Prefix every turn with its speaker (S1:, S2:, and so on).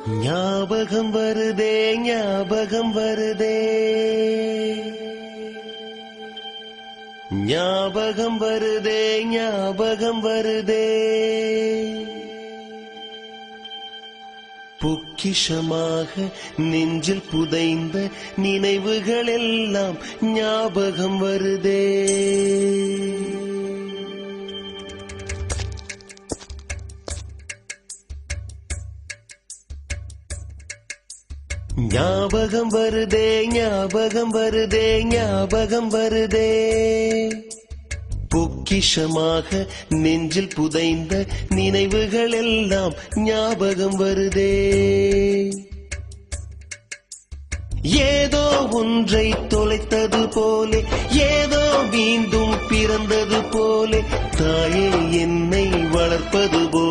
S1: ஞாபகம் வருதே ஞாபகம் வருதே ஞாபகம் வருதே ஞாபகம் வருதே பொக்கிஷமாக நெஞ்சில் புதைந்த நினைவுகள் எல்லாம் ஞாபகம் வருதே. ஞாபகம் வருதே ஞாபகம் வருதே ஞாபகம் வருதே பொக்கிஷமாக நெஞ்சில் புதைந்த நினைவுகள் எல்லாம் ஞாபகம் வருதே. ஏதோ ஒன்றை தொலைத்தது போலே ஏதோ மீண்டும் பிறந்தது போலே தாயே என்னை வளர்ப்பது போலே